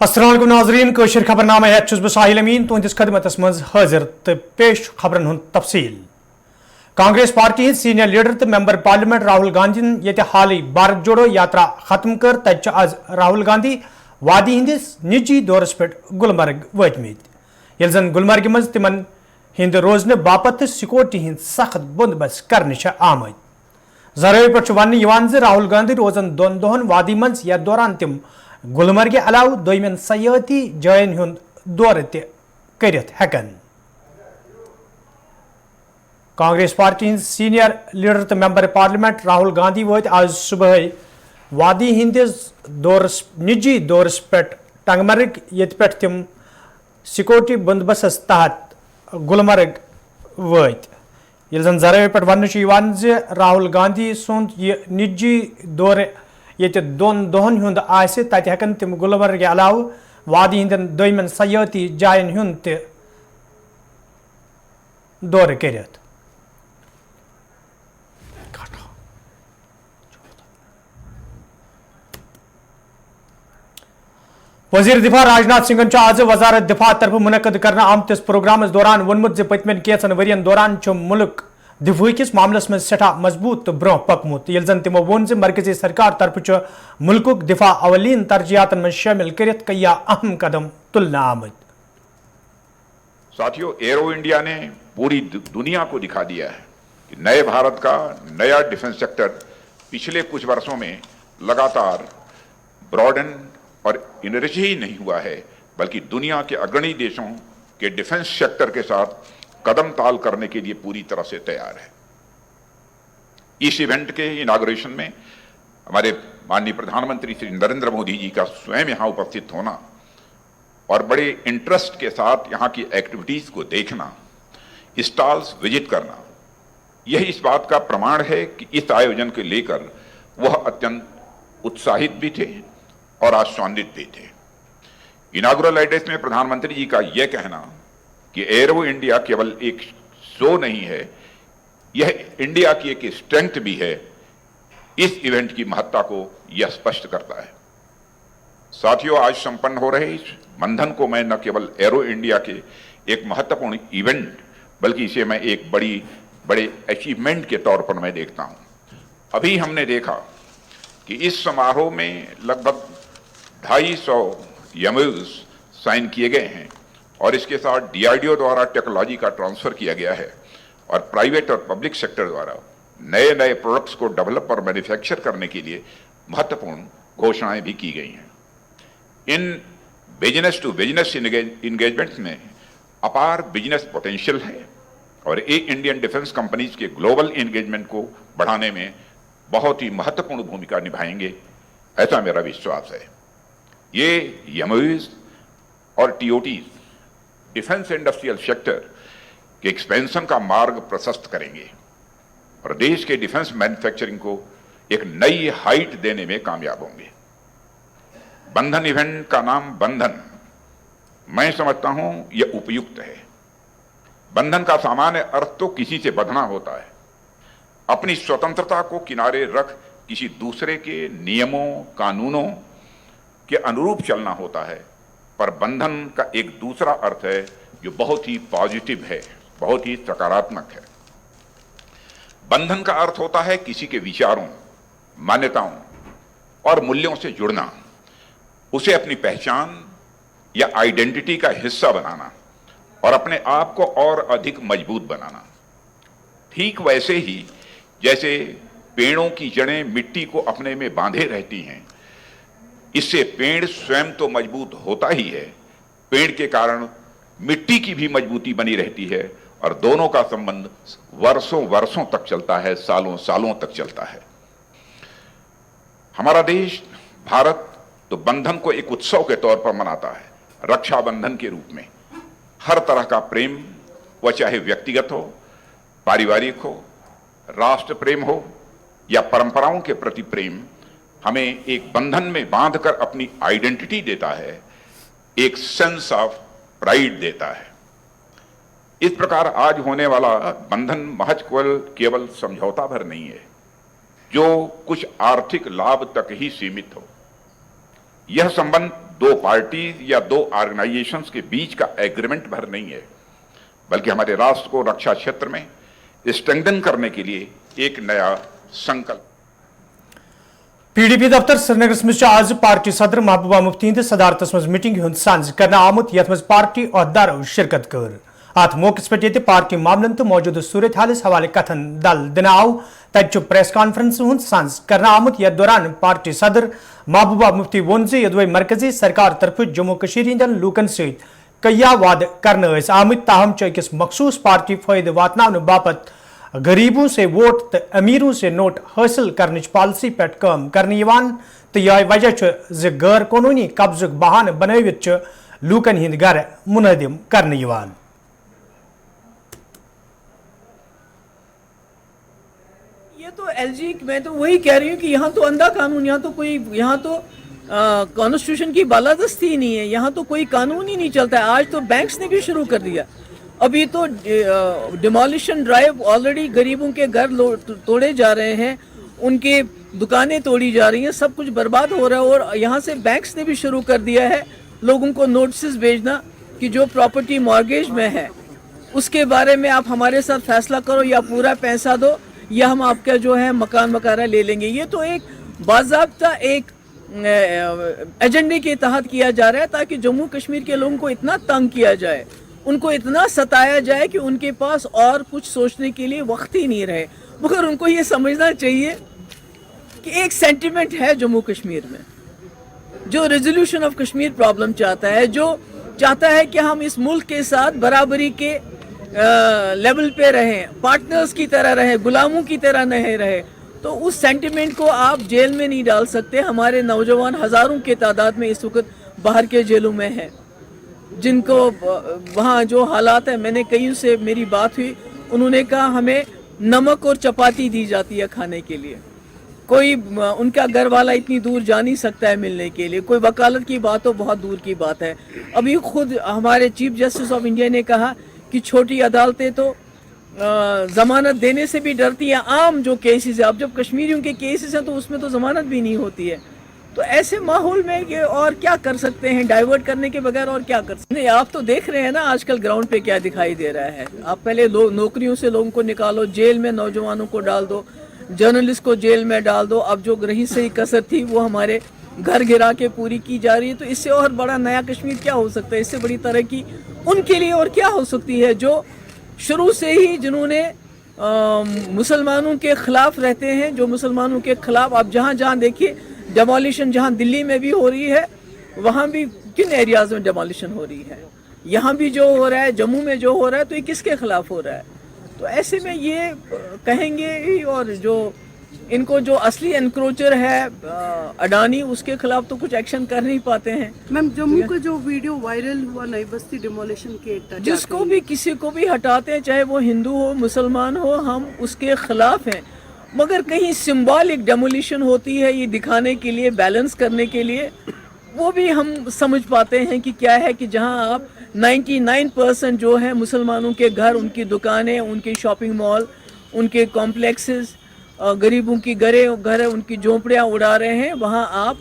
अस्सलाम वालेकुम नाज़रीन कशर खबरनामा हेत छुस बह साहिल अमीन तुहंदिस खदमतस मज हाजिर तो पेश खबरन हुंद तफसील। कांग्रेस पार्टी हंद सीनियर लीडर तो मेंबर पार्लियामेंट राहुल गांधी ये हाल भारत जोड़ो यात्रा खत्म कर तज आज राहुल गांधी वादी हंदिस निजी दौरस पे गुलमर्ग वतमित ये जन गुलमर्ग मज तिमन हिंद रोजन बापत सिक्योरिटी हंद सख्त बंदोबस्त करने आमद। जराये पे वन राहुल गांधी रोजन दोन दोहन वादी मज या दौरान तिम गुलमर्ग अलाव दोयमन सयाती जायन हुंद दौर करित हेकन। कांग्रेस पार्टी हंद सीनियर लीडर तो मेंबर पार्लियामेंट राहुल गांधी वत आज सुबह वादी हंदिस दौरस निजी दौरस पे टंगमर्ग ये पे तिम सिक्योरिटी बंदोबस्त तहत गुलमर्ग वत ये जन जराये पे वन राहुल गांधी सुंद ये निजी दौर ये दोन दोहन हुंद आसे तत हेकन तिम गुलमर्ग अलाव वादी हंदन दोयमन सयाती जायन हुंद दौर करित। वजीर दिफा राजनाथ सिंह आज वजारत दिफा तरफ मुनक़द करने आमतिस प्रोग्रामस दौरान वोनमुत पतमन कैंसन वरियन दौरान मुल्क दिफा किस मामलस में सठा मजबूत तो ब्रोह पकमुत ये जन तिमो वोन मरकजी सरकार तरफ मुल्क दिफा अवलीन तरजीहातन में शामिल करित कई अहम कदम तुलना आमद। साथियों, एरो इंडिया ने पूरी दुनिया को दिखा दिया है कि नए भारत का नया डिफेंस सेक्टर पिछले कुछ वर्षों में लगातार ब्रॉडन और इनरिच ही नहीं हुआ है बल्कि दुनिया के अग्रणी देशों के डिफेंस सेक्टर के साथ कदम ताल करने के लिए पूरी तरह से तैयार है। इस इवेंट के इनाग्रेशन में हमारे माननीय प्रधानमंत्री श्री नरेंद्र मोदी जी का स्वयं यहां उपस्थित होना और बड़े इंटरेस्ट के साथ यहां की एक्टिविटीज को देखना, स्टॉल्स विजिट करना, यह इस बात का प्रमाण है कि इस आयोजन को लेकर वह अत्यंत उत्साहित भी थे और आश्वान्वित भी थे। इनागुरल एड्रेस में प्रधानमंत्री जी का यह कहना कि एरो इंडिया केवल एक शो नहीं है, यह इंडिया की एक स्ट्रेंथ भी है, इस इवेंट की महत्ता को यह स्पष्ट करता है। साथियों, आज संपन्न हो रहे इस मंथन को मैं न केवल एरो इंडिया के एक महत्वपूर्ण इवेंट बल्कि इसे मैं एक बड़े अचीवमेंट के तौर पर मैं देखता हूं। अभी हमने देखा कि इस समारोह में लगभग 250 एमओयूज साइन किए गए हैं और इसके साथ डीआरडीओ द्वारा टेक्नोलॉजी का ट्रांसफर किया गया है और प्राइवेट और पब्लिक सेक्टर द्वारा नए नए प्रोडक्ट्स को डेवलप और मैन्युफैक्चर करने के लिए महत्वपूर्ण घोषणाएं भी की गई हैं। इन बिजनेस टू बिजनेस इंगेजमेंट्स में अपार बिजनेस पोटेंशियल है और एक इंडियन डिफेंस कंपनीज के ग्लोबल एंगेजमेंट को बढ़ाने में बहुत ही महत्वपूर्ण भूमिका निभाएंगे, ऐसा मेरा विश्वास है। ये एमओयूज और टीओटीज डिफेंस इंडस्ट्रियल सेक्टर के एक्सपेंशन का मार्ग प्रशस्त करेंगे और देश के डिफेंस मैन्युफैक्चरिंग को एक नई हाइट देने में कामयाब होंगे। बंधन इवेंट का नाम बंधन, मैं समझता हूं यह उपयुक्त है। बंधन का सामान्य अर्थ तो किसी से बंधना होता है, अपनी स्वतंत्रता को किनारे रख किसी दूसरे के नियमों कानूनों के अनुरूप चलना होता है, पर बंधन का एक दूसरा अर्थ है जो बहुत ही पॉजिटिव है, बहुत ही सकारात्मक है। बंधन का अर्थ होता है किसी के विचारों, मान्यताओं और मूल्यों से जुड़ना, उसे अपनी पहचान या आइडेंटिटी का हिस्सा बनाना और अपने आप को और अधिक मजबूत बनाना। ठीक वैसे ही जैसे पेड़ों की जड़ें मिट्टी को अपने में बांधे रहती हैं, इससे पेड़ स्वयं तो मजबूत होता ही है, पेड़ के कारण मिट्टी की भी मजबूती बनी रहती है और दोनों का संबंध वर्षों वर्षों तक चलता है, सालों सालों तक चलता है। हमारा देश भारत तो बंधन को एक उत्सव के तौर पर मनाता है, रक्षाबंधन के रूप में। हर तरह का प्रेम, वह चाहे व्यक्तिगत हो, पारिवारिक हो, राष्ट्र प्रेम हो या परंपराओं के प्रति प्रेम, हमें एक बंधन में बांधकर अपनी आइडेंटिटी देता है, एक सेंस ऑफ प्राइड देता है। इस प्रकार आज होने वाला बंधन महज केवल समझौता भर नहीं है जो कुछ आर्थिक लाभ तक ही सीमित हो। यह संबंध दो पार्टी या दो ऑर्गेनाइजेशंस के बीच का एग्रीमेंट भर नहीं है, बल्कि हमारे राष्ट्र को रक्षा क्षेत्र में स्ट्रेंथन करने के लिए एक नया संकल्प। PDP दफ्तर श्रीनगर मज आज पार्टी सदर महबूबा मुफ्ती हंद सदारतस मज मीटिंग हुंद सांझ करना आमुत यथ मज पार्टी अहदेदारो शिरकत कर। अत मौके पे पार्टी मामलन तो मौजूद सूरत हालस हवाले कथन दल दिन आव तत प्रेस कॉन्फ्रेंस हुंद सांझ करना आमुत यथ दौरान पार्टी सदर महबूबा मुफ्ती वोन जे यदि मरकजी सरकार तरफ जम्मू कश्मीर हंदन लूकन सत कया वाद करने आमत ताहम अकिस मखसूस पार्टी फायदे वातनाने बापत गरीबों से वोट तो अमीरों से नोट हासिल करने पॉलिसी पे काम करने तो यह वजह गैर कानूनी कब्जक बहान बनवित लूकन हिंद घर मुनहदिम करने। ये तो एलजी, मैं तो वही कह रही हूँ कि यहाँ तो अंधा कानून, यहाँ तो कॉन्स्टिट्यूशन की बालादस्ती ही नहीं है, यहाँ तो कोई कानून ही नहीं चलता है। आज तो बैंक्स ने भी शुरू कर दिया, अभी तो डिमोलिशन ड्राइव ऑलरेडी गरीबों के घर तोड़े जा रहे हैं, उनके दुकानें तोड़ी जा रही हैं, सब कुछ बर्बाद हो रहा है। और यहाँ से बैंक्स ने भी शुरू कर दिया है लोगों को नोटिस भेजना कि जो प्रॉपर्टी मॉर्गेज में है उसके बारे में आप हमारे साथ फैसला करो, या पूरा पैसा दो या हम आपका जो है मकान वगैरह ले लेंगे। ये तो एक बाज़ाब्ता एक एजेंडे के तहत किया जा रहा है ताकि जम्मू कश्मीर के लोगों को इतना तंग किया जाए, उनको इतना सताया जाए कि उनके पास और कुछ सोचने के लिए वक्त ही नहीं रहे। मगर उनको ये समझना चाहिए कि एक सेंटिमेंट है जम्मू कश्मीर में जो रेजोल्यूशन ऑफ कश्मीर प्रॉब्लम चाहता है, जो चाहता है कि हम इस मुल्क के साथ बराबरी के लेवल पे रहें, पार्टनर्स की तरह रहें, गुलामों की तरह नहीं रहे। तो उस सेंटिमेंट को आप जेल में नहीं डाल सकते। हमारे नौजवान हज़ारों के तादाद में इस वक्त बाहर के जेलों में हैं, जिनको वहाँ जो हालात है, मैंने कईयों से मेरी बात हुई, उन्होंने कहा हमें नमक और चपाती दी जाती है खाने के लिए, कोई उनका घर वाला इतनी दूर जा नहीं सकता है मिलने के लिए, कोई वकालत की बात तो बहुत दूर की बात है। अभी खुद हमारे चीफ जस्टिस ऑफ इंडिया ने कहा कि छोटी अदालतें तो ज़मानत देने से भी डरती हैं। आम जो केसेस है, अब जब कश्मीरियों के केसेस हैं तो उसमें तो ज़मानत भी नहीं होती है। तो ऐसे माहौल में ये और क्या कर सकते हैं, डाइवर्ट करने के बगैर और क्या कर सकते हैं। आप तो देख रहे हैं ना आजकल ग्राउंड पे क्या दिखाई दे रहा है। आप पहले नौकरियों से लोगों को निकालो, जेल में नौजवानों को डाल दो, जर्नलिस्ट को जेल में डाल दो, अब जो रही सही कसर थी वो हमारे घर गिरा के पूरी की जा रही है। तो इससे और बड़ा नया कश्मीर क्या हो सकता है, इससे बड़ी तरक्की उनके लिए और क्या हो सकती है जो शुरू से ही जिन्होंने मुसलमानों के खिलाफ रहते हैं, जो मुसलमानों के खिलाफ आप जहाँ जहाँ देखिए डेमोलिशन, जहाँ दिल्ली में भी हो रही है, वहाँ भी किन एरियाज में डेमोलिशन हो रही है, यहाँ भी जो हो रहा है, जम्मू में जो हो रहा है, तो ये किसके खिलाफ हो रहा है। तो ऐसे में ये कहेंगे ही, और जो इनको जो असली एनक्रोचर है अडानी, उसके खिलाफ तो कुछ एक्शन कर नहीं पाते हैं। मैम, जम्मू का जो वीडियो वायरल हुआ नई बस्ती डिमोलिशन के, जिसको भी किसी को भी हटाते हैं, चाहे वो हिंदू हो मुसलमान हो, हम उसके खिलाफ हैं। मगर कहीं सिंबॉलिक डेमोलिशन होती है ये दिखाने के लिए, बैलेंस करने के लिए, वो भी हम समझ पाते हैं कि क्या है कि जहां आप 99% जो है मुसलमानों के घर, उनकी दुकानें, उनके शॉपिंग मॉल, उनके कॉम्प्लेक्सेस, गरीबों की घर उनकी झोंपड़ियाँ उड़ा रहे हैं, वहाँ आप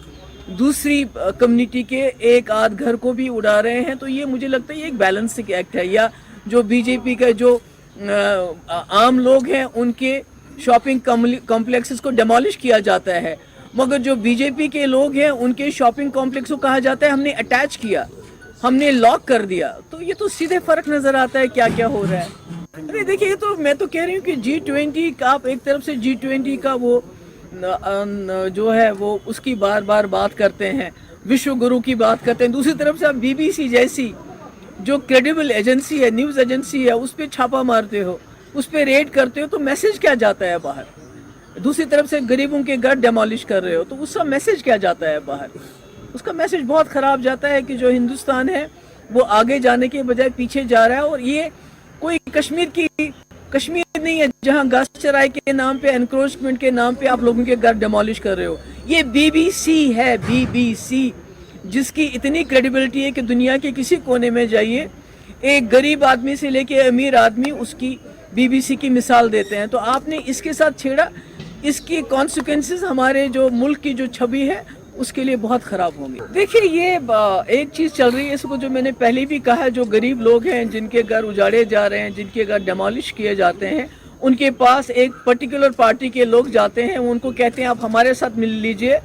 दूसरी कम्युनिटी के एक आध घर को भी उड़ा रहे हैं। तो ये मुझे लगता है ये एक बैलेंसिंग एक्ट है। या जो बीजेपी का जो आम लोग हैं उनके शॉपिंग कॉम्प्लेक्सेस को डेमोलिश किया जाता है, मगर जो बीजेपी के लोग हैं उनके शॉपिंग कॉम्प्लेक्स को कहा जाता है हमने अटैच किया, हमने लॉक कर दिया। तो ये तो सीधे फर्क नजर आता है क्या क्या हो रहा है। अरे देखिए, ये तो मैं तो कह रही हूँ कि G20 का आप एक तरफ से G20 का वो जो है वो उसकी बार बार बात करते हैं, विश्व गुरु की बात करते हैं, दूसरी तरफ से आप BBC जैसी जो क्रेडिबल एजेंसी है, न्यूज़ एजेंसी है, उस पर छापा मारते हो, उस पर रेड करते हो, तो मैसेज क्या जाता है बाहर। दूसरी तरफ से गरीबों के घर डेमोलिश कर रहे हो, तो उसका मैसेज क्या जाता है बाहर। उसका मैसेज बहुत ख़राब जाता है कि जो हिंदुस्तान है वो आगे जाने के बजाय पीछे जा रहा है। और ये कोई कश्मीर नहीं है जहां घास चराई के नाम पे, एनक्रोचमेंट के नाम पे आप लोगों के घर डेमोलिश कर रहे हो। ये BBC है, BBC, जिसकी इतनी क्रेडिबिलिटी है कि दुनिया के किसी कोने में जाइए, एक गरीब आदमी से लेके अमीर आदमी उसकी BBC की मिसाल देते हैं। तो आपने इसके साथ छेड़ा, इसकी कॉन्सिक्वेंसेस हमारे जो मुल्क की जो छवि है उसके लिए बहुत ख़राब होंगे। देखिए ये एक चीज़ चल रही है, इसको जो मैंने पहले भी कहा है, जो गरीब लोग हैं जिनके घर उजाड़े जा रहे हैं, जिनके घर डेमोलिश किए जाते हैं, उनके पास एक पर्टिकुलर पार्टी के लोग जाते हैं, उनको कहते हैं आप हमारे साथ मिल लीजिए,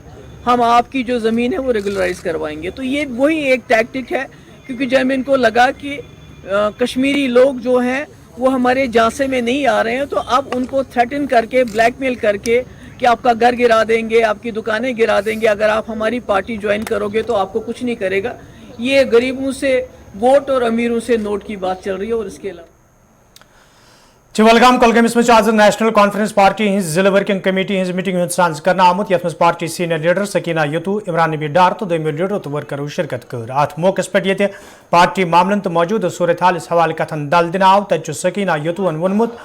हम आपकी जो ज़मीन है वो रेगुलराइज करवाएंगे। तो ये वही एक टैक्टिक है, क्योंकि जब इनको लगा कि कश्मीरी लोग जो हैं वो हमारे झांसे में नहीं आ रहे हैं, तो अब उनको थ्रेटन करके, ब्लैकमेल करके कि आपका घर गिरा देंगे, आपकी दुकानें गिरा देंगे, अगर आप हमारी पार्टी ज्वाइन करोगे तो आपको कुछ नहीं करेगा। ये गरीबों से वोट और अमीरों से नोट की बात चल रही है। और इसके अलावा चिवलगाम कोलगमस में आज नेशनल कॉन्फ्रेंस पार्टी जिले वर्किंग कमेटी हज मीटिंग सांस कर आमुत यथ पार्टी सीनियर लीडर सकीना यतू इमरान नबी डार तो दमो लीडर तो वर्करों शिरकत कर। अत मौके पे पार्टी मामलन तो मौजूद सूरत हाल हवाले कथन दल दिन आव तत सकीना यतून वोनमुत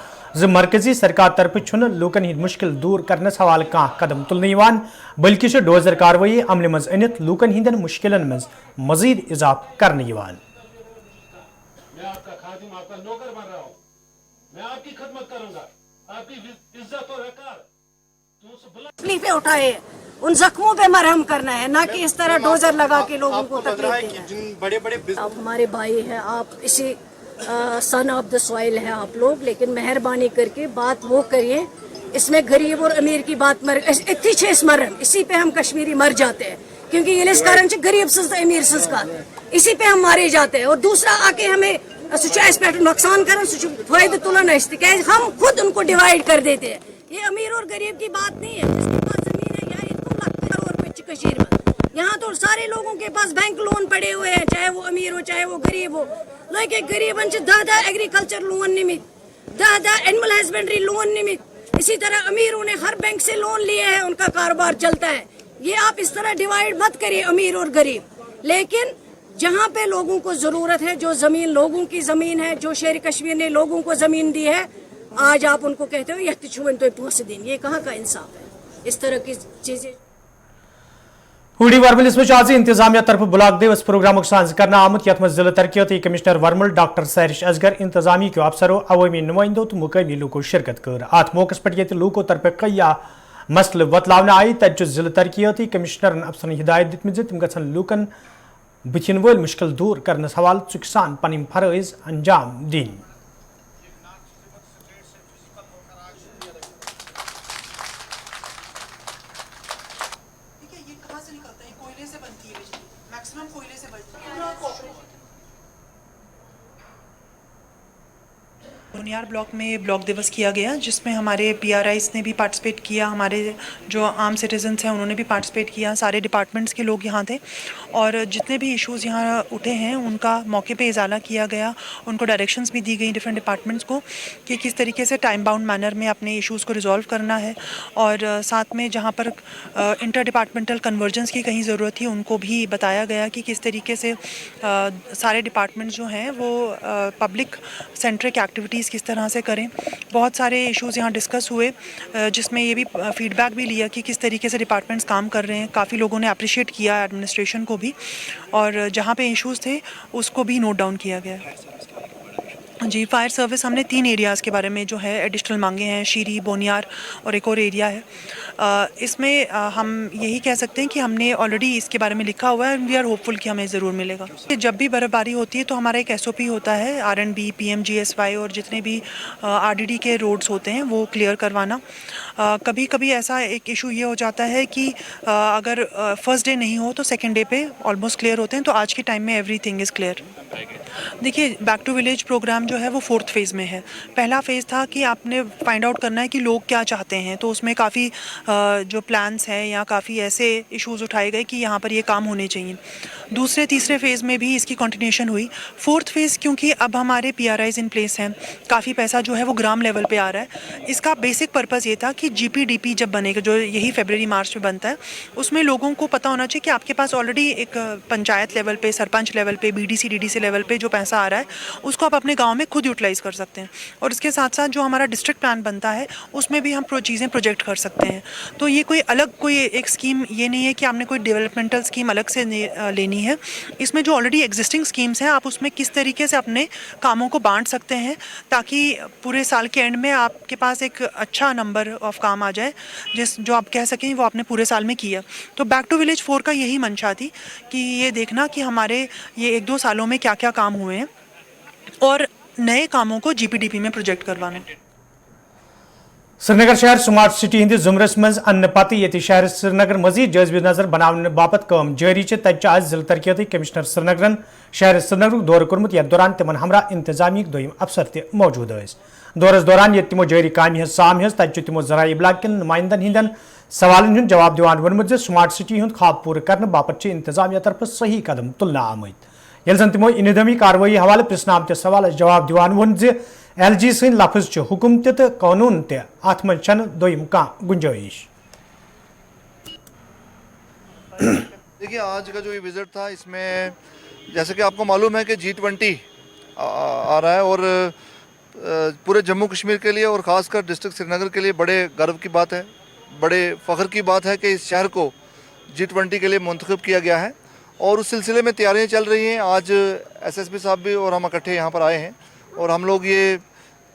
मरकजी सरकार तरफ लूकन हिंद मुश्किल दूर करनस हवाले कह कदम तुलन बल्कि डोजर कार्रवाई अमल मज अनित लूकन हिंदन मुश्किलन मज मजीद इजाफ करने। मैं आपकी खदमत करूंगा, आपकी इज्जत और वकार तकलीफें उठाए, उन जख्मों पे मरहम करना है, ना कि इस तरह डोजर लगा के लोगों को तकलीफ देना। आप हमारे भाई हैं, आप इसी सन ऑफ द सॉइल है आप लोग, लेकिन मेहरबानी करके बात वो करिए, इसमें गरीब और अमीर की बात मर मरहम, इसी पे हम कश्मीरी मर जाते हैं, क्योंकि ये इस कारण से गरीब सज अमीर सज का इसी पे हम मारे जाते हैं। और दूसरा आके हमें इस पे नुकसान कर फायदा तुलन हम खुद उनको डिवाइड कर देते हैं। ये अमीर और गरीब की बात नहीं है, जिसके पास जमीन है या 2 लाख करोड़ पे कश्मीर में, यहाँ तो सारे लोगों के पास बैंक लोन पड़े हुए हैं, चाहे वो अमीर हो चाहे वो गरीब हो। लेकिन गरीबन दादा एग्रीकल्चर लोन निमित, दादा एनिमल हस्बेंड्री लोन निमित, इसी तरह अमीरों ने हर बैंक से लोन लिए हैं, उनका कारोबार चलता है। ये आप इस तरह डिवाइड मत करिए अमीर और गरीब। लेकिन जहाँ पे लोगों को जरूरत है, जो जमीन लोगों की जमीन है, जो शेर कश्मीर ने लोगों को जमीन दी है, आज आप उनको कहते हो यह छुवन तो पहुंच दिन, ये कहाँ का इंसाफ है? इस तरह की चीजें हुडी वर्मल में आज इंतजामिया तरफ ब्लॉक दिवस प्रोग्राम सांस करना आमुत यथ जिला तरक्याती कमिश्नर वर्मल डॉक्टर सैरिश असगर इंतजामी के अफसरों अवामी नुमाइंदों तो मुकामी लूकों शिरकत कर। अत मौके पे लूकों तरफ कई मसल बतलावन आई तत जिला तरक्याती कमिश्नर अफसर हिदायत दित तम गन लूकन बुथिन वल मुश्किल दूर करने हवाल चुकसान पन फरज अंजाम दिन। बोनियार ब्लॉक में ब्लॉक दिवस किया गया, जिसमें हमारे PRIs ने भी पार्टिसिपेट किया, हमारे जो आम सिटीजन्स हैं उन्होंने भी पार्टिसिपेट किया, सारे डिपार्टमेंट्स के लोग यहाँ थे और जितने भी इश्यूज़ यहाँ उठे हैं उनका मौके पे इजाला किया गया। उनको डायरेक्शंस भी दी गई डिफरेंट डिपार्टमेंट्स को कि किस तरीके से टाइम बाउंड मैनर में अपने इश्यूज़ को रिजॉल्व करना है, और साथ में जहाँ पर इंटर डिपार्टमेंटल कन्वर्जेंस की कहीं ज़रूरत थी उनको भी बताया गया कि किस तरीके से सारे डिपार्टमेंट्स जो हैं वो पब्लिक सेंट्रिक एक्टिविटीज़ किस तरह से करें। बहुत सारे इश्यूज़ यहाँ डिस्कस हुए, जिसमें ये भी फीडबैक भी लिया कि किस तरीके से डिपार्टमेंट्स काम कर रहे हैं। काफ़ी लोगों ने अप्रिशिएट किया एडमिनिस्ट्रेशन को भी, और जहाँ पे इश्यूज़ थे उसको भी नोट डाउन किया गया। जी, फायर सर्विस हमने 3 एरियाज़ के बारे में जो है एडिशनल मांगे हैं, शीरी, बोनियार और एक और एरिया है। इसमें हम यही कह सकते हैं कि हमने ऑलरेडी इसके बारे में लिखा हुआ है, वी आर होपफुल कि हमें ज़रूर मिलेगा। जब भी बर्फ़बारी होती है तो हमारा एक SOP होता है, RNB, PMGSY और जितने भी RDD के रोड्स होते हैं वो क्लियर करवाना। कभी कभी ऐसा एक इशू ये हो जाता है कि अगर फर्स्ट डे नहीं हो तो सेकेंड डे पे ऑलमोस्ट क्लियर होते हैं, तो आज के टाइम में एवरीथिंग इज़ क्लियर। देखिए, बैक टू विलेज प्रोग्राम जो है वो 4th फेज़ में है। पहला फेज़ था कि आपने फाइंड आउट करना है कि लोग क्या चाहते हैं, तो उसमें काफ़ी जो प्लान्स हैं या काफ़ी ऐसे इश्यूज़ उठाए गए कि यहाँ पर ये काम होने चाहिए। दूसरे तीसरे फेज़ में भी इसकी कंटिन्यूशन हुई। 4th फेज़ क्योंकि अब हमारे PRIs इन प्लेस हैं, काफ़ी पैसा जो है वो ग्राम लेवल पे आ रहा है। इसका बेसिक पर्पज़ ये था कि GPDP जब बनेगा, जो यही फरवरी मार्च में बनता है, उसमें लोगों को पता होना चाहिए कि आपके पास ऑलरेडी एक पंचायत लेवल पे, सरपंच लेवल पे, BDC DDC लेवल पे जो पैसा आ रहा है उसको आप अपने गाँव में खुद यूटिलाइज़ कर सकते हैं। और इसके साथ साथ जो हमारा डिस्ट्रिक्ट प्लान बनता है उसमें भी हम चीज़ें प्रोजेक्ट कर सकते हैं। तो ये कोई एक स्कीम ये नहीं है कि आपने कोई डेवलपमेंटल स्कीम अलग से लेनी है। इसमें जो ऑलरेडी एग्जिस्टिंग स्कीम्स हैं आप उसमें किस तरीके से अपने कामों को बांट सकते हैं ताकि पूरे साल के एंड में आपके पास एक अच्छा नंबर ऑफ काम आ जाए जो आप कह सकें वो आपने पूरे साल में किया। तो बैक टू विलेज 4 का यही मंशा थी कि ये देखना कि हमारे ये 1-2 सालों में क्या क्या काम हुए हैं और नए कामों को जीपीडीपी में प्रोजेक्ट करवाना। श्रीनगर शहर स्मार्ट सिटी हंदिस जुमरस मज अन्न पत्त ये शहर श्रीनगर मजीद जज्ब नजर बनाने बापत काम जारी तज जिला तरक्याती कमिश्नर श्रीनगरन शहर श्रीनगर दौर कोर्मुत यथ दौरान तिमन हमरा इंतजामी दोयम अफसर त मौजूद दौरस दौरान ये तिमो जारी काम साम तत तिमो जराये इब्लाग कन नुमाइंदन हिंदन सवालन हुंद जवाब दिवान वोनमुत स्मार्ट सिटी हुंद ख्वाब पूरा करने बापत इंतजामिया तरफ सही कदम तुलना आमत यल जन तिमो इनदमी कार्रवाई हवाले प्रश्न आमत सवाल जवाब दिवान वोन LG सिंह लफ्ज हुकुम तो कानून अत मन दोयम कह गुंजाइश। देखिए आज का जो ये विजिट था इसमें जैसे कि आपको मालूम है कि G20 आ रहा है और पूरे जम्मू कश्मीर के लिए और ख़ासकर डिस्ट्रिक्ट श्रीनगर के लिए बड़े गर्व की बात है, बड़े फ़ख्र की बात है कि इस शहर को G20 के लिए मुंतखब किया गया है और उस सिलसिले में तैयारियां चल रही हैं। आज SSP साहब भी और हम इकट्ठे यहाँ पर आए हैं और हम लोग ये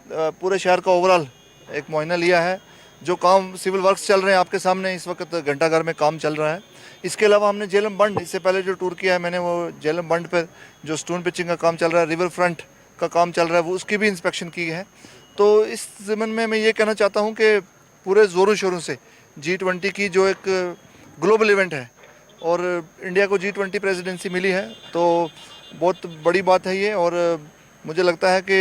पूरे शहर का ओवरऑल एक मुआयना लिया है। जो काम सिविल वर्क्स चल रहे हैं आपके सामने इस वक्त घंटाघर में काम चल रहा है। इसके अलावा हमने जेलम बंड, इससे पहले जो टूर किया है मैंने, वो जेलम बंड पर जो स्टोन पिचिंग का काम चल रहा है, रिवर फ्रंट का काम चल रहा है, वो उसकी भी इंस्पेक्शन की है। तो इस ज़मन में मैं ये कहना चाहता हूँ कि पूरे ज़ोरों शोरों से G20 की जो एक ग्लोबल इवेंट है और इंडिया को G20 प्रेसिडेंसी मिली है तो बहुत बड़ी बात है ये। और मुझे लगता है कि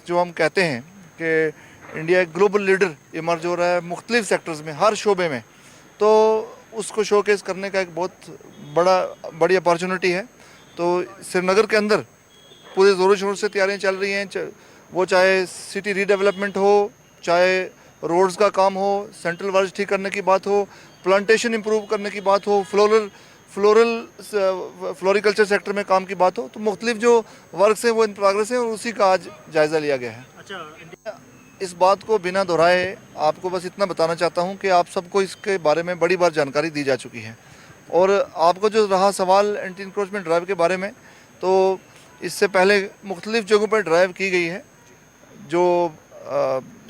जो हम कहते हैं कि इंडिया एक ग्लोबल लीडर इमर्ज हो रहा है मुख्तलिफ सेक्टर्स में, हर शोबे में, तो उसको शोकेस करने का एक बहुत बड़ी अपॉर्चुनिटी है। तो श्रीनगर के अंदर पूरे ज़ोरों शोर से तैयारियां चल रही हैं, वो चाहे सिटी रीडेवलपमेंट हो, चाहे रोड्स का काम हो, सेंट्रल वर्ज ठीक करने की बात हो, प्लांटेशन इंप्रूव करने की बात हो, फ्लोरिकल्चर सेक्टर में काम की बात हो, तो मुख्तलिफ जो वर्क्स हैं वो इन प्रोग्रेस हैं और उसी का आज जायज़ा लिया गया है। इस बात को बिना दोहराए आपको बस इतना बताना चाहता हूं कि आप सबको इसके बारे में बड़ी बार जानकारी दी जा चुकी है। और आपको जो रहा सवाल एंटी इंक्रोचमेंट ड्राइव के बारे में, तो इससे पहले मुख्तलिफ जगहों पर ड्राइव की गई है जो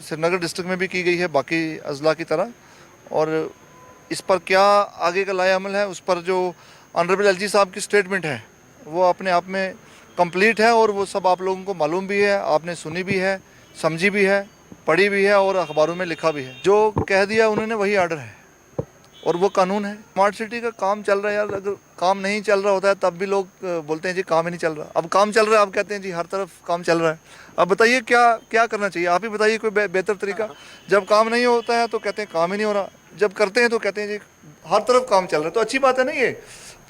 श्रीनगर डिस्ट्रिक्ट में भी की गई है बाकी अजला की तरह। और इस पर क्या आगे का लाया अमल है उस पर जो ऑनरेबल LG साहब की स्टेटमेंट है वो अपने आप में कंप्लीट है और वो सब आप लोगों को मालूम भी है, आपने सुनी भी है, समझी भी है, पढ़ी भी है और अखबारों में लिखा भी है। जो कह दिया उन्होंने वही आर्डर है और वो कानून है। स्मार्ट सिटी का काम चल रहा है यार, अगर काम नहीं चल रहा होता है तब भी लोग बोलते हैं जी काम ही नहीं चल रहा। अब काम चल रहा है, आप कहते हैं जी हर तरफ काम चल रहा है। अब बताइए क्या करना चाहिए, आप ही बताइए कोई बेहतर तरीका। जब काम नहीं होता है तो कहते हैं काम ही नहीं हो रहा, जब करते हैं तो कहते हैं जी हर तरफ काम चल रहा है। तो अच्छी बात है ना, ये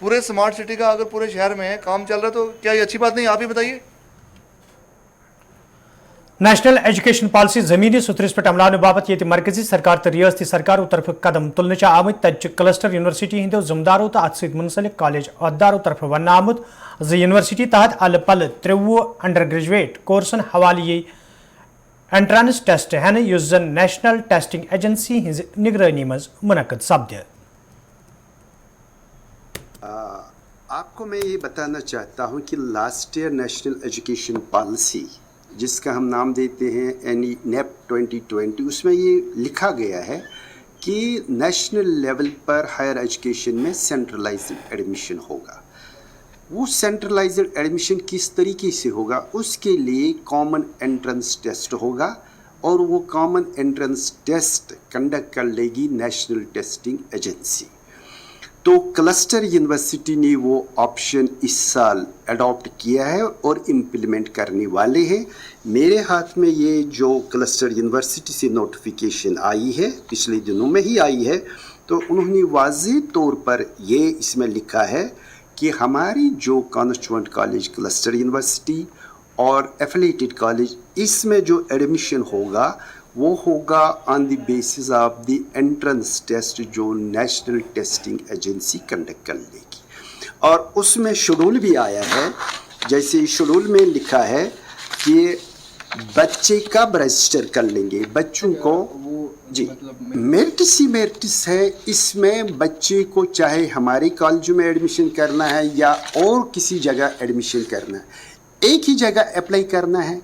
पूरे स्मार्ट सिटी का अगर पूरे शहर में काम चल रहा है तो क्या ये अच्छी बात नहीं, आप ही बताइए। नेशनल एजुकेशन पॉलिसी जमीनी सुथरिस पे अमलान बाबत ये मरकजी सरकार तो रियासती सरकारों तरफ कदम तुलने आमत तच क्लस्टर यूनिवर्सिटी हंदो जिम्मेदारों तो अत मुंसलिक कॉलेज अहदेदारों तरफ वन आमुत यूनिवर्सिटी तहत अल पल 53 अंडर ग्रेजुएट कोर्सन हवाले एंट्रांस टेस्ट हन युस जन नेशनल टेस्टिंग एजेंसी हिंज निगरानी मज मुनक्कद सपद। आपको मैं ये बताना चाहता हूँ कि last year national education policy जिसका हम नाम देते हैं NEP 2020, उसमें ये लिखा गया है कि नेशनल लेवल पर हायर एजुकेशन में सेंट्रलाइज्ड एडमिशन होगा। वो सेंट्रलाइज्ड एडमिशन किस तरीके से होगा, उसके लिए कॉमन एंट्रेंस टेस्ट होगा और वो कॉमन एंट्रेंस टेस्ट कंडक्ट कर लेगी नेशनल टेस्टिंग एजेंसी। तो क्लस्टर यूनिवर्सिटी ने वो ऑप्शन इस साल अडॉप्ट किया है और इम्प्लीमेंट करने वाले हैं। मेरे हाथ में ये जो क्लस्टर यूनिवर्सिटी से नोटिफिकेशन आई है, पिछले दिनों में ही आई है, तो उन्होंने वाज़ेह तौर पर ये इसमें लिखा है कि हमारी जो कॉन्स्टिट्यूएंट कॉलेज क्लस्टर यूनिवर्सिटी और एफिलिएटेड कॉलेज, इसमें जो एडमिशन होगा वो होगा on the basis of the entrance test जो नेशनल टेस्टिंग एजेंसी कंडक्ट कर लेगी। और उसमें शेड्यूल भी आया है, जैसे शेड्यूल में लिखा है कि बच्चे कब रजिस्टर कर लेंगे बच्चों को जी मेरिट्स है। इसमें बच्चे को चाहे हमारे कॉलेज में एडमिशन करना है या और किसी जगह एडमिशन करना है, एक ही जगह अप्लाई करना है।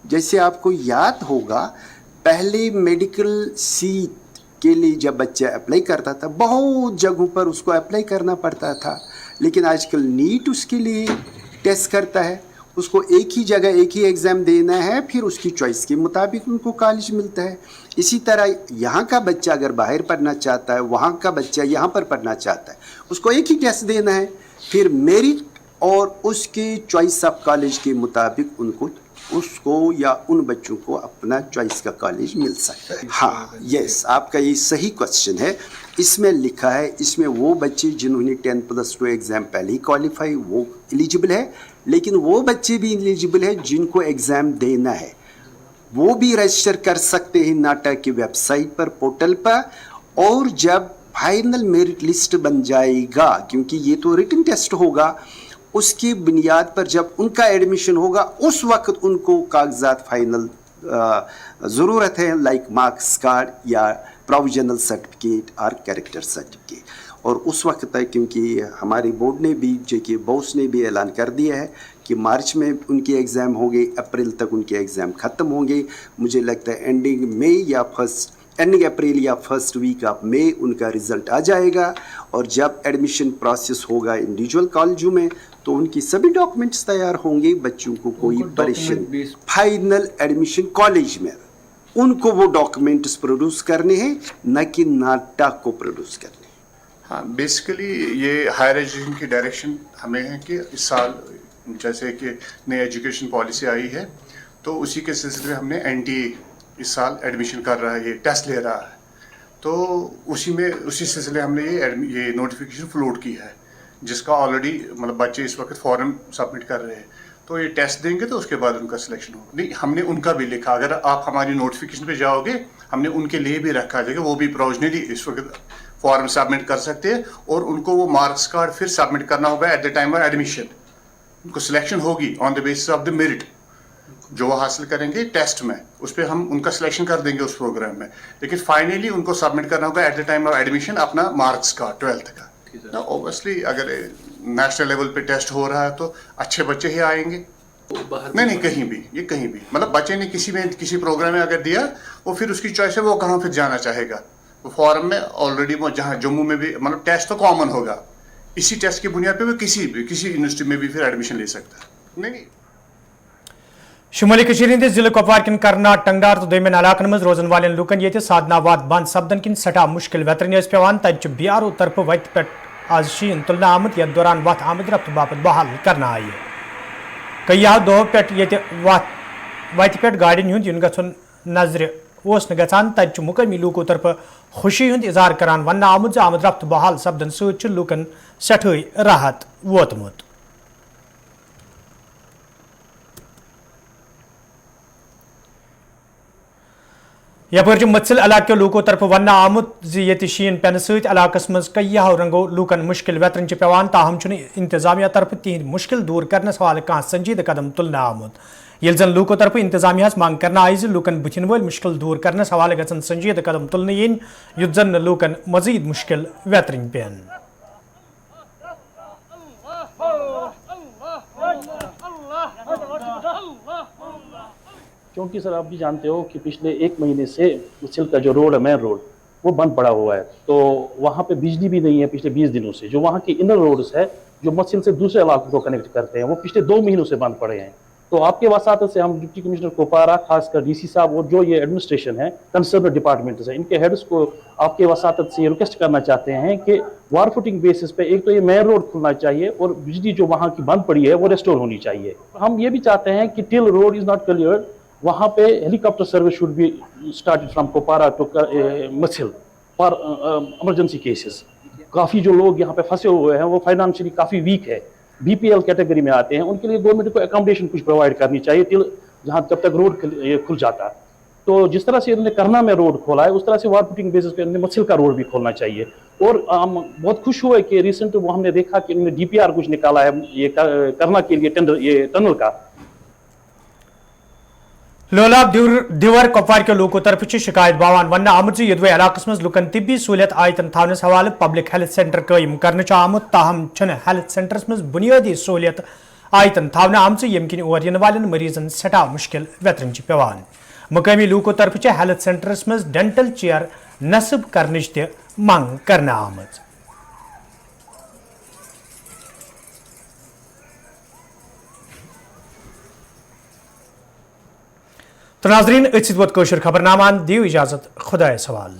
जैसे आपको याद होगा पहले मेडिकल सीट के लिए जब बच्चा अप्लाई करता था बहुत जगहों पर उसको अप्लाई करना पड़ता था, लेकिन आजकल नीट उसके लिए टेस्ट करता है, उसको एक ही जगह एक ही एग्ज़ाम देना है, फिर उसकी चॉइस के मुताबिक उनको कॉलेज मिलता है। इसी तरह यहाँ का बच्चा अगर बाहर पढ़ना चाहता है, वहाँ का बच्चा यहाँ पर पढ़ना चाहता है, उसको एक ही टेस्ट देना है, फिर मेरिट और उसके चॉइस ऑफ कॉलेज के मुताबिक उसको या उन बच्चों को अपना चॉइस का कॉलेज मिल सकता है। हाँ यस, आपका ये सही क्वेश्चन है। इसमें लिखा है, इसमें वो बच्चे जिन्होंने 10+2 एग्ज़ाम पहले ही क्वालिफाई वो एलिजिबल है, लेकिन वो बच्चे भी एलिजिबल है जिनको एग्ज़ाम देना है, वो भी रजिस्टर कर सकते हैं नाटा की वेबसाइट पर, पोर्टल पर। और जब फाइनल मेरिट लिस्ट बन जाएगा, क्योंकि ये तो रिटन टेस्ट होगा, उसकी बुनियाद पर जब उनका एडमिशन होगा उस वक्त उनको कागजात फाइनल ज़रूरत है, लाइक मार्क्स कार्ड या प्रोविजनल सर्टिफिकेट और कैरेक्टर सर्टिफिकेट। और उस वक्त तक, क्योंकि हमारी बोर्ड ने भी जेके बॉस ने भी ऐलान कर दिया है कि मार्च में उनके एग्ज़ाम होंगे, अप्रैल तक उनके एग्ज़ाम ख़त्म होंगे। मुझे लगता है एंडिंग अप्रैल या फर्स्ट वीक ऑफ मई उनका रिज़ल्ट आ जाएगा। और जब एडमिशन प्रोसेस होगा इंडिविजुअल कॉलेजों में तो उनकी सभी डॉक्यूमेंट्स तैयार होंगे, बच्चों को कोई परेशानी फाइनल एडमिशन कॉलेज में उनको वो डॉक्यूमेंट्स प्रोड्यूस करने हैं, न कि नाटा को प्रोड्यूस करने हैं। हाँ, बेसिकली ये हायर एजुकेशन की डायरेक्शन हमें है कि इस साल जैसे कि नई एजुकेशन पॉलिसी आई है तो उसी के सिलसिले में हमने एनटीए इस साल एडमिशन कर रहा है, ये टेस्ट ले रहा है, तो उसी सिलसिले हमने ये नोटिफिकेशन फ्लोट की है, जिसका ऑलरेडी मतलब बच्चे इस वक्त फॉर्म सबमिट कर रहे हैं। तो ये टेस्ट देंगे तो उसके बाद उनका सिलेक्शन होगा। नहीं, हमने उनका भी लिखा, अगर आप हमारी नोटिफिकेशन पे जाओगे हमने उनके लिए भी रखा है, वो भी प्रोविजनली इस वक्त फॉर्म सबमिट कर सकते हैं और उनको वो मार्क्स कार्ड फिर सबमिट करना होगा at the time of admission. उनको सिलेक्शन होगी on the basis of the merit जो वो हासिल करेंगे टेस्ट में, उस पर हम उनका सिलेक्शन कर देंगे उस प्रोग्राम में, लेकिन फाइनली उनको सबमिट करना होगा at the time of admission अपना मार्क्स का 12th का। ना ऑब्वियसली अगर नेशनल लेवल पे टेस्ट हो रहा है तो अच्छे बच्चे ही आएंगे। नहीं कहीं भी, ये कहीं भी, मतलब बच्चे ने किसी प्रोग्राम में अगर दिया वो फिर उसकी चॉइस है वो कहाँ फिर जाना चाहेगा। वो फॉर्म में ऑलरेडी वो जहाँ जम्मू में भी मतलब टेस्ट तो कॉमन होगा, इसी टेस्ट की बुनियाद पे वो किसी यूनिवर्सिटी में भी फिर एडमिशन ले सकता है। नहीं शुमाली हंदिस जिले कुपवार किन करना टंगडार तो दोमेन इलाकन मज रोजन वाले लूकन ये साधनाबाद बंद सपदन किन सठा मुश्किल वेतरन पेवान तत बियारो तरफ वत पे आज शीन तुलना आमद यथ दौरान वत आमद रफ्त बापत बहाल करना आये। कई दो पे वत पे गाड़िन हुंद इन गन नजर गान तत मुकामी लूको तरफ खुशी हुंद इजहार करान वन आमद आमद रफ्त बहाल सपदन सत लूकन सठे राहत वोतमुत। यपर मत्सिल इलाके लूको तरफ वन आमुत ये शीन पेन सलाकस मज कई रंगो लूकन मुश्किल वेतरन पेवान, ताहम इंतजामिया तरफ तिहद मुश्किल दूर करने हवाले कह संजीद कदम तुलना आमुत। ये जन लूको तरफ इंतजामिया मांग करना आई लूकन बुथिन वल मुश्किल दूर करने हवाले गन संजीद कदम तुलने इन युत जन लूकन मजीद मुश्किल वेतरन पेन। क्योंकि सर आप भी जानते हो कि पिछले 1 महीने से मत्सिल का जो रोड है मेन रोड वो बंद पड़ा हुआ है, तो वहाँ पे बिजली भी नहीं है पिछले 20 दिनों से। जो वहाँ की इनर रोड्स है जो मत्सिल से दूसरे इलाकों को कनेक्ट करते हैं वो पिछले 2 महीनों से बंद पड़े हैं। तो आपके वसात से हम डिप्टी कमिश्नर कुपवारा खासकर डीसी साहब और जो ये एडमिनिस्ट्रेशन है कंसर्न डिपार्टमेंट है इनके हेड्स को आपके वसात से रिक्वेस्ट करना चाहते हैं कि वार फुटिंग बेसिस पे एक तो ये मेन रोड खुलना चाहिए और बिजली जो वहाँ की बंद पड़ी है वो रेस्टोर होनी चाहिए। हम ये भी चाहते हैं कि till road is not clear वहाँ पे helicopter service should be started from Kupwara to Machil for emergency cases. काफ़ी जो लोग यहाँ पे फंसे हुए हैं वो फाइनेंशियली काफ़ी वीक है, बीपीएल कैटेगरी में आते हैं, उनके लिए गवर्नमेंट को अकोमोडेशन कुछ प्रोवाइड करनी चाहिए टिल जहाँ जब तक रोड खुल जाता। तो जिस तरह से इन्होंने करना में रोड खोला है उस तरह से वार फुटिंग बेसिस पे इन्होंने मत्सिल का रोड भी खोलना चाहिए। और हम बहुत खुश हुए कि रिसेंट वो हमने देखा कि इन्होंने डीपीआर कुछ निकाला है ये करना के लिए टेंडर ये टनल का। لولاب دیور کپوار کے لوکو طرف شکایت باوان ون آمت یدوے علاقہ مز لکن طبی سہولت آیتن تھونس حوالہ پبلک ہیلتھ سینٹر قائم کرنے آمت تاہم چھن ہیلتھ سینٹرس مز بنیادی سہولت آیتن تھونہ آمت یم کن اور ین والن مریضن سٹھا مشکل ویترن پیوان مقامی لوکو طرف ہیلتھ سینٹرس مز ڈینٹل چیئر نصب کرنچ تہ منگ کرنے آمت. تو ناظرین اتھ ووت خبر نامان دیو اجازت خدا سوال.